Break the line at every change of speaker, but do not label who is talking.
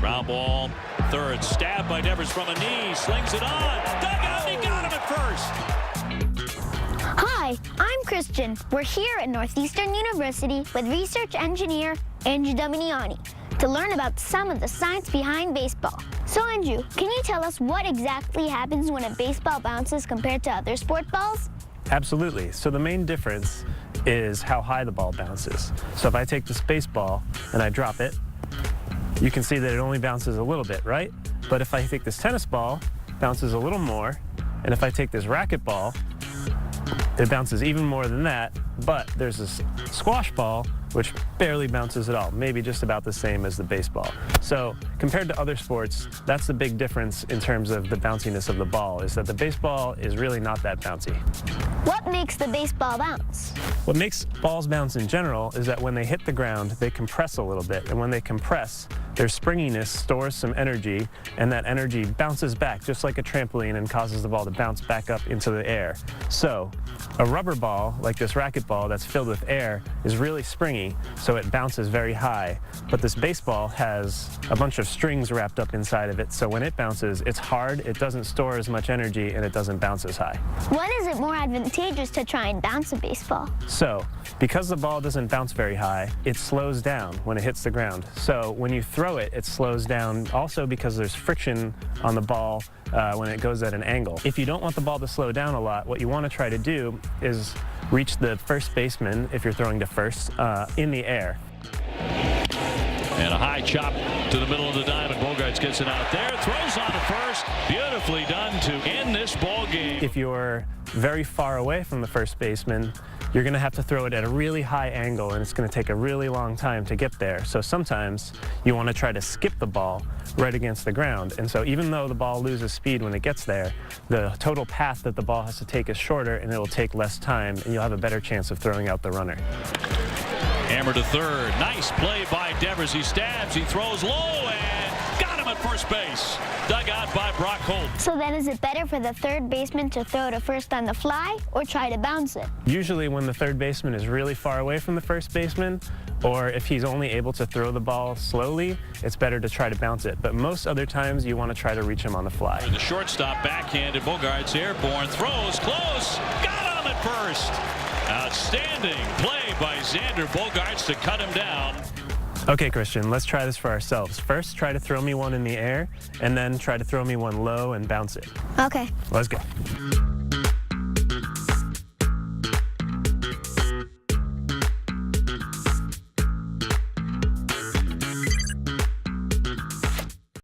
Ground ball, third, stabbed by Devers from a knee, slings it on, dug out, he got him at first.
Hi, I'm Christian. We're here at Northeastern University with research engineer Andrew Dominijanni to learn about some of the science behind baseball. So Andrew, can you tell us what exactly happens when a baseball bounces compared to other sport balls?
Absolutely. So the main difference is how high the ball bounces. So if I take this baseball and I drop it, you can see that it only bounces a little bit, right? But if I take this tennis ball, it bounces a little more. And if I take this racquetball, it bounces even more than that. But there's this squash ball, which barely bounces at all, maybe just about the same as the baseball. So compared to other sports, that's the big difference in terms of the bounciness of the ball, is that the baseball is really not that bouncy.
What makes the baseball bounce?
What makes balls bounce in general is that when they hit the ground, they compress a little bit. And when they compress, their springiness stores some energy, and that energy bounces back just like a trampoline and causes the ball to bounce back up into the air. So a rubber ball, like this racquetball that's filled with air, is really springy, so it bounces very high. But this baseball has a bunch of strings wrapped up inside of it, so when it bounces, it's hard, it doesn't store as much energy, and it doesn't bounce as high.
When is it more advantageous to try and bounce a baseball?
So, because the ball doesn't bounce very high, it slows down when it hits the ground. So when you throw it, it slows down also because there's friction on the ball when it goes at an angle. If you don't want the ball to slow down a lot, what you want to try to do is reach the first baseman, if you're throwing to first, in the air.
And a high chop to the middle of the diamond. Bogaerts gets it out there, throws on to first. Beautifully done to end this ball game.
If you're very far away from the first baseman, you're going to have to throw it at a really high angle, and it's going to take a really long time to get there. So sometimes you want to try to skip the ball right against the ground. And so even though the ball loses speed when it gets there, the total path that the ball has to take is shorter, and it'll take less time, and you'll have a better chance of throwing out the runner.
Hammer to third. Nice play by Devers. He stabs, he throws low, and got him at first base. Dug out by Brock Holt.
So then is it better for the third baseman to throw to first on the fly or try to bounce it?
Usually when the third baseman is really far away from the first baseman, or if he's only able to throw the ball slowly, it's better to try to bounce it. But most other times you want to try to reach him on the fly.
The shortstop backhanded. Bogaerts airborne, throws close, got him at first. Outstanding play by Xander Bogaerts to cut him down.
Okay, Christian, let's try this for ourselves. First, try to throw me one in the air, and then try to throw me one low and bounce it.
Okay.
Let's go.